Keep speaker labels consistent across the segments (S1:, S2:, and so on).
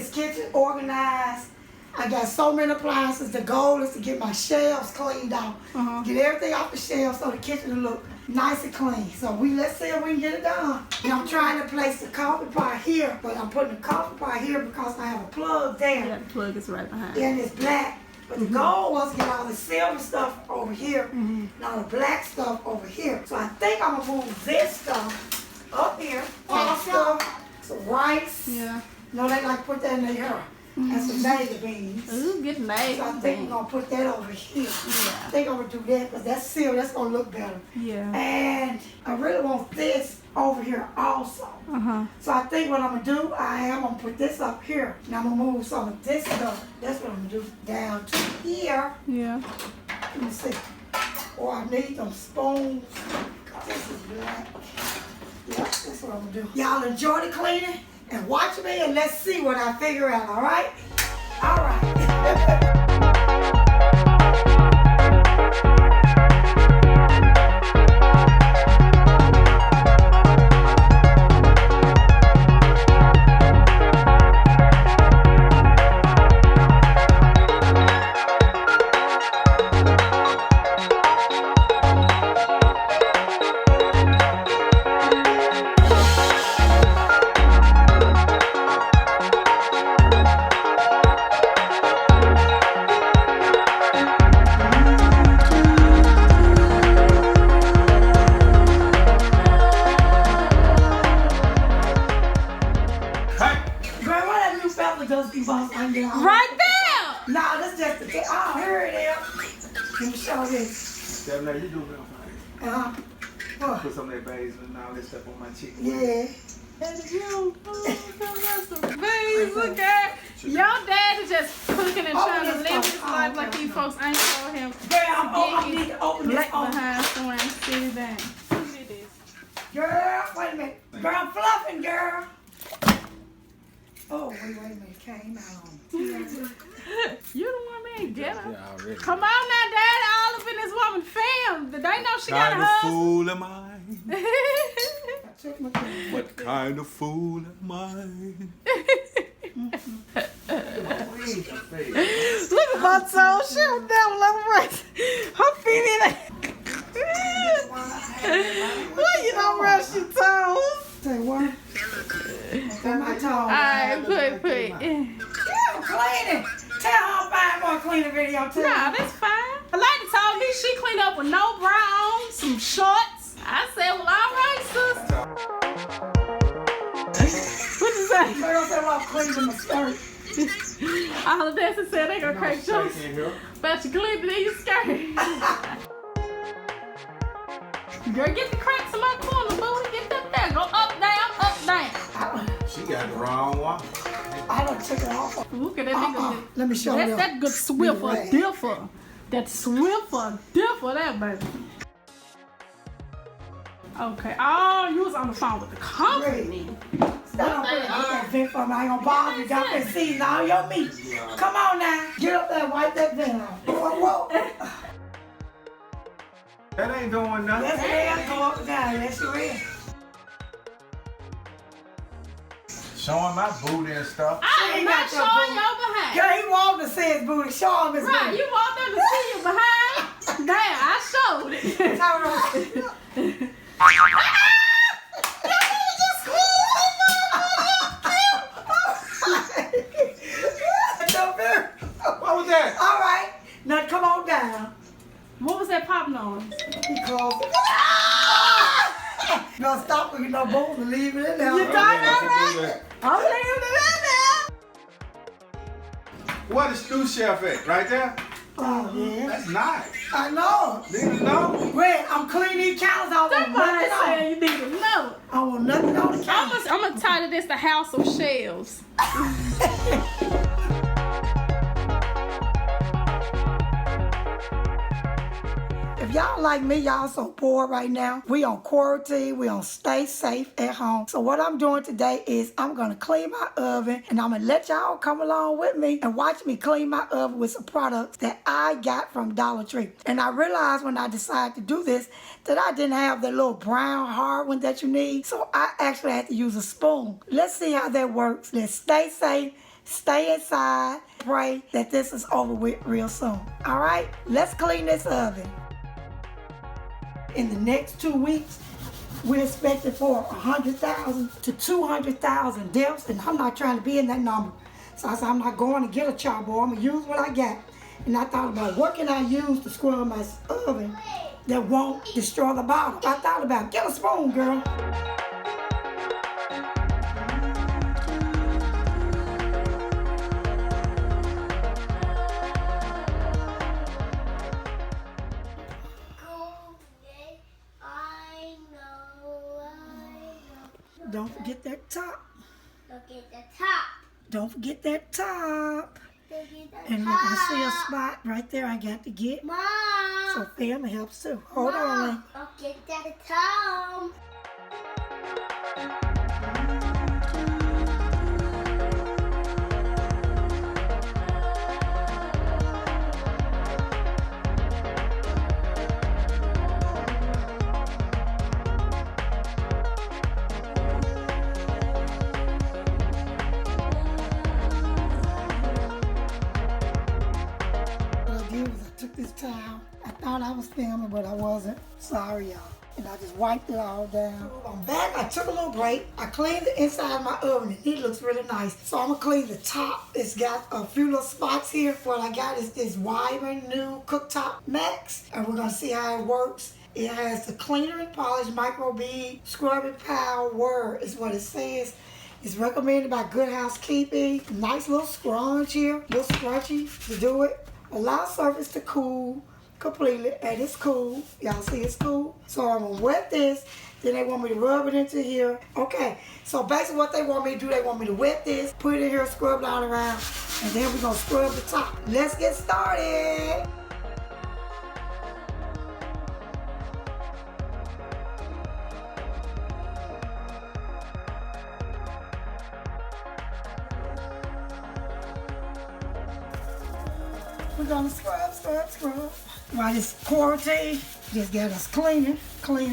S1: this kitchen organized. I got so many appliances. The goal is to get my shelves cleaned out. Get everything off the shelves so the kitchen will look nice and clean. So let's see if we can get it done. And I'm trying to place the coffee pot here, but I'm putting the coffee pot here because I have a plug there.
S2: Yeah, the plug is right behind.
S1: And it's black. But the goal was to get all the silver stuff over here and all the black stuff over here. So I think I'm gonna move this stuff up here. Pasta, some rice.
S2: Yeah.
S1: No, they like to put that in there. And some navy beans.
S2: Ooh, get navy.
S1: So I think we're gonna put that over here.
S2: Yeah.
S1: I think I'm gonna do that because that's silver. That's gonna look better.
S2: Yeah.
S1: And I really want this over here also. So I think what I'm gonna do, I'm gonna put this up here. And I'm gonna move some of this stuff. That's what I'm gonna do down to here.
S2: Yeah.
S1: Let me see. Or I need some spoons. This is black. Yep, that's what I'm gonna do. Y'all enjoy the cleaning and watch me and let's see what I figure out, all right? All right. Right
S2: there!
S1: Nah, that's just the thing. I heard it. Let me show this.
S3: Now you do real fine.
S1: What?
S3: Put some of that basil and all that stuff on my chicken.
S1: Yeah.
S2: Look at your dad is just cooking and trying to live his life like these folks ain't told him.
S1: Girl, I need to open this
S2: behind somewhere and sit it down.
S1: Girl, wait a minute. Girl, I'm fluffing, girl. Oh, wait a minute. It came out.
S2: You the one man, get her.
S3: Yeah, already.
S2: Come on now, Daddy. All up in this woman film. Did they know she got a
S3: Kind of
S2: husband?
S3: fool am I?
S1: Took my thing.
S3: What kind of fool am I?
S2: Look at my toes. She was down level right. Her feet in it. Why you don't brush your toes?
S1: Say what? Got my toe.
S2: Alright, put.
S1: Yeah, I'm cleaning. Tell her I'm buying more cleaning video too.
S2: Nah, that's fine. Alana told me she cleaned up with no bra on, some shorts. I said, well, all right, sis. What you say?
S1: Girl said I'm cleaning my skirt.
S2: All the dancers said they gonna crack jokes. But you cleaned it in your skirt. Girl, get the cracks in my corner, booty. Get that there. Go up, down.
S3: She got the wrong one.
S1: I done took it off.
S2: Look at that nigga.
S1: Let me show you.
S2: That's that good Swiffer differ. That Swiffer differ, that baby. Okay. Oh, you was on the phone with the company.
S1: Stop putting that vent for me. I ain't gonna bother you. Y'all can see all your meat. Come on now. Get up there and wipe that vent off. Whoa.
S3: That ain't doing nothing.
S1: Yes, it is. Go up and down. Yes, you is.
S3: Showing my booty and stuff.
S2: I am not showing your behind.
S1: Girl, he wanted to see his booty. Show him his
S2: Right,
S1: booty.
S2: you want them to see you behind? Damn, I showed it.
S1: All right.
S3: What was that?
S1: All right. Now come on down.
S2: What was that pop noise?
S1: He called. No, stop with no bones and leave it in there.
S2: You done all right? I'm leaving it in there.
S3: What is Stew Chef at? Right there?
S1: Oh, yeah.
S3: That's nice.
S1: I know.
S3: Need to know.
S1: Wait, I'm cleaning these counters. I want
S2: Somebody
S1: nothing
S2: said
S1: on.
S2: you need to know.
S1: I want nothing on the counter.
S2: I'm gonna title this the House of Shells.
S1: If y'all like me, y'all so bored right now. We on quarantine. We on stay safe at home. So what I'm doing today is I'm going to clean my oven and I'm going to let y'all come along with me and watch me clean my oven with some products that I got from Dollar Tree. And I realized when I decided to do this that I didn't have the little brown hard one that you need. So I actually had to use a spoon. Let's see how that works. Let's stay safe Stay inside. Pray that this is over with real soon. All right, let's clean this oven. In the next 2 weeks, we're expecting for 100,000 to 200,000 deaths, and I'm not trying to be in that number. So I said, I'm not going to get a chalkboard. I'm going to use what I got. And I thought about what can I use to scrub my oven that won't destroy the bottom. I thought about, get a spoon, girl. Don't forget that top.
S4: Look at the top.
S1: Don't forget that top.
S4: Look at the
S1: And look, I see a spot right there I got to get.
S4: Mom.
S1: So family helps too. Hold on, Link.
S4: Look at that top.
S1: This towel. I thought I was filming, but I wasn't. Sorry, y'all. And I just wiped it all down. I'm back. I took a little break. I cleaned the inside of my oven, and it looks really nice. So I'm gonna clean the top. It's got a few little spots here. What I got is this Wyvern new cooktop Max, and we're gonna see how it works. It has the cleaner and polish micro bead scrubbing power is what it says. It's recommended by Good Housekeeping. Nice little scrunch here, little scrunchy to do it. Allow surface to cool completely, and it's cool. Y'all see it's cool? So I'm gonna wet this, then they want me to rub it into here. Okay, so basically what they want me to do, they want me to wet this, put it in here, scrub it all around, and then we're gonna scrub the top. Let's get started. We're gonna scrub. While this quarantine just got us cleaning. I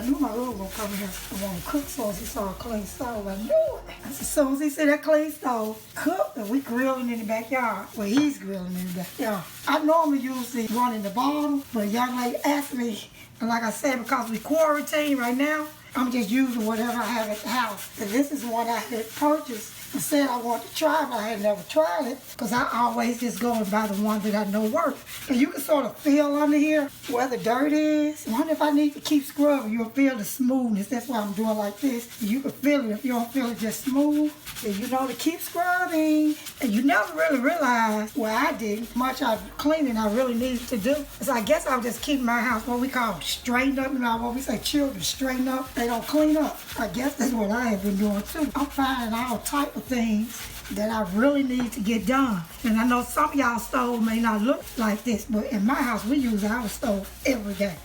S1: knew my room gonna come here. I want to cook so he saw a clean stove. I knew it. As soon as he said that clean stove, cook, and we grilling in the backyard. Well, he's grilling in the backyard. I normally usually run in the bottom, but young lady asked me, and like I said, because we quarantine right now, I'm just using whatever I have at the house. And this is one I had purchased. I said I wanted to try it, but I had never tried it because I always just go and buy the one that I know works. And you can sort of feel under here where the dirt is. I wonder if I need to keep scrubbing. You'll feel the smoothness. That's why I'm doing like this. You can feel it. If you don't feel it just smooth, then you know to keep scrubbing. And you never really realize, well, I didn't, much of cleaning I really needed to do. So I guess I'll just keep my house what we call straighten up. You know what we say, children straighten up. They don't clean up. I guess that's what I have been doing too. I'm finding all type of things that I really need to get done. And I know some of y'all stove may not look like this, but in my house, we use our stove every day.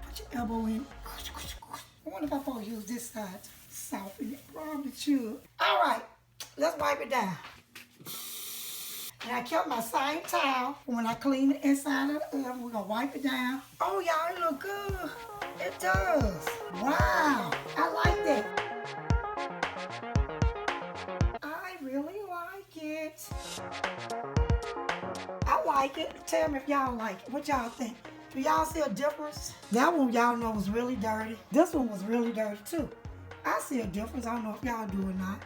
S1: Put your elbow in. I wonder if I'm supposed to use this side to soften it. Probably should. All right, let's wipe it down. And I kept my same towel when I clean the inside of the oven. We're gonna wipe it down. Oh, y'all, it look good. It does. Wow, I like that. I really like it. I like it. Tell me if y'all like it. What y'all think? Do y'all see a difference? That one y'all know was really dirty. This one was really dirty too. I see a difference. I don't know if y'all do or not.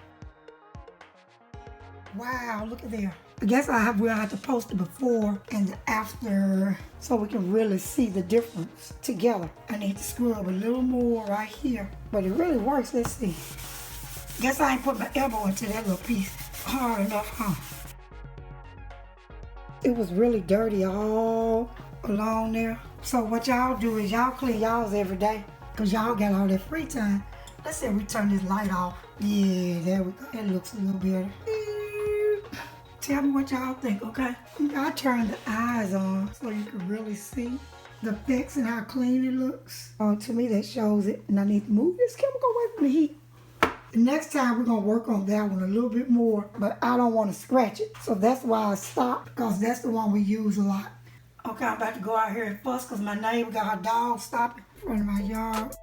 S1: Wow, look at there. I guess we'll have to post the before and the after so we can really see the difference together. I need to scrub a little more right here, but it really works. Let's see. Guess I ain't put my elbow into that little piece hard enough, huh? It was really dirty all along there. So what y'all do is y'all clean y'all's every day because y'all got all that free time. Let's see if we turn this light off. Yeah, there we go. It looks a little better. Tell me what y'all think, okay? I turned the eyes on so you can really see the effects and how clean it looks. To me, that shows it. And I need to move this chemical away from the heat. The next time, we're going to work on that one a little bit more, but I don't want to scratch it. So that's why I stopped, because that's the one we use a lot. Okay, I'm about to go out here and fuss because my neighbor got her dog stopping in front of my yard.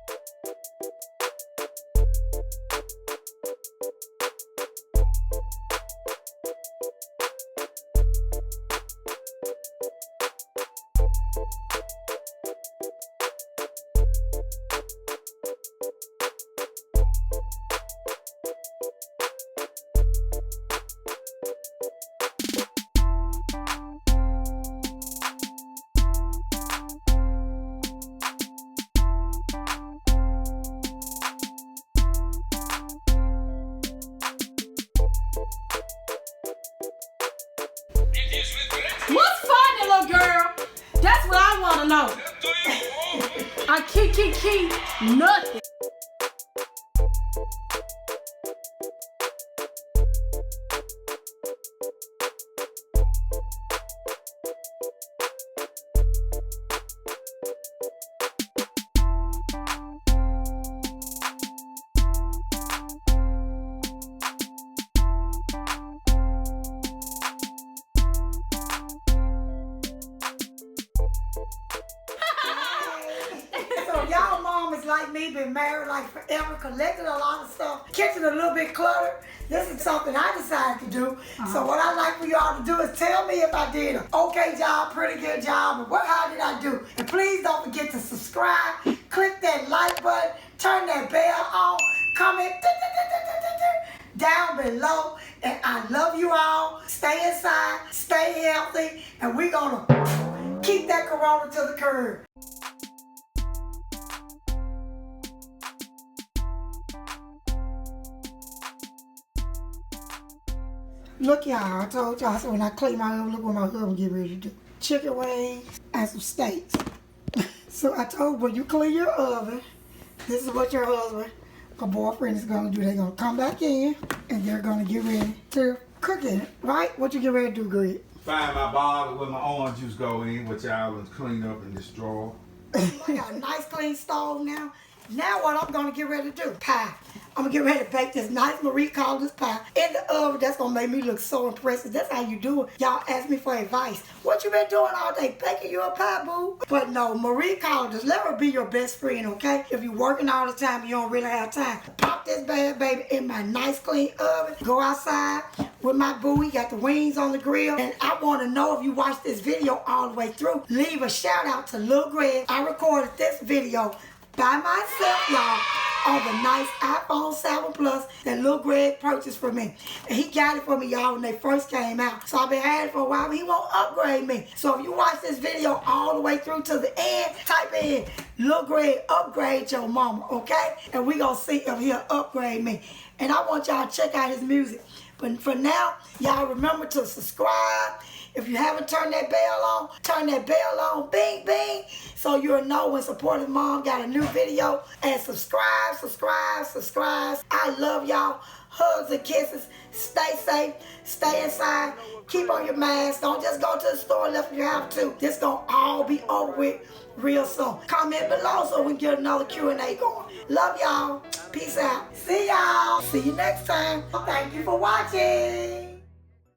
S2: no. I keep nothing.
S1: So y'all mom is like me, been married like forever, collected a lot of stuff, kitchen a little bit cluttered. This is something I decided to do. So what I'd like for y'all to do is tell me if I did an okay job, pretty good job, or how did I do? And please don't forget to subscribe, click that like button, turn that bell on, comment down below. And I love you all. Stay inside, stay healthy, and we're gonna keep that corona to the curb. Look y'all, I told y'all, so when I clean my oven, look what my husband get ready to do. Chicken wings and some steaks. So I told when you clean your oven, this is what your husband or boyfriend is gonna do. They're gonna come back in and they're gonna get ready to cook it, right? What you get ready to do, Greg?
S3: Find my bottle where my orange juice go in, which I was clean up in this drawer.
S1: I got a nice clean stove now. Now what I'm gonna get ready to do, pie. I'm gonna get ready to bake this nice Marie Callender's pie in the oven. That's gonna make me look so impressive. That's how you do it. Y'all ask me for advice. What you been doing all day? Baking you a pie, boo? But no, Marie Callender's, let her be your best friend, okay? If you're working all the time, you don't really have time. Pop this bad baby in my nice clean oven. Go outside with my boo. We got the wings on the grill. And I wanna know if you watched this video all the way through. Leave a shout out to Lil Greg. I recorded this video by myself, y'all, on the nice iPhone 7 Plus that Lil Greg purchased for me. And he got it for me, y'all, when they first came out. So I've been had it for a while, but he won't upgrade me. So if you watch this video all the way through to the end, type in Lil Greg upgrade your mama, okay? And we gonna see if he'll upgrade me. And I want y'all to check out his music. But for now, y'all remember to subscribe. If you haven't turned that bell on, turn that bell on, bing, bing, so you'll know when Supportive Mom got a new video. And subscribe. I love y'all. Hugs and kisses. Stay safe. Stay inside. Keep on your mask. Don't just go to the store unless you have to. This gonna all be over with real soon. Comment below so we can get another Q&A going. Love y'all. Peace out. See y'all. See you next time. Thank you for watching.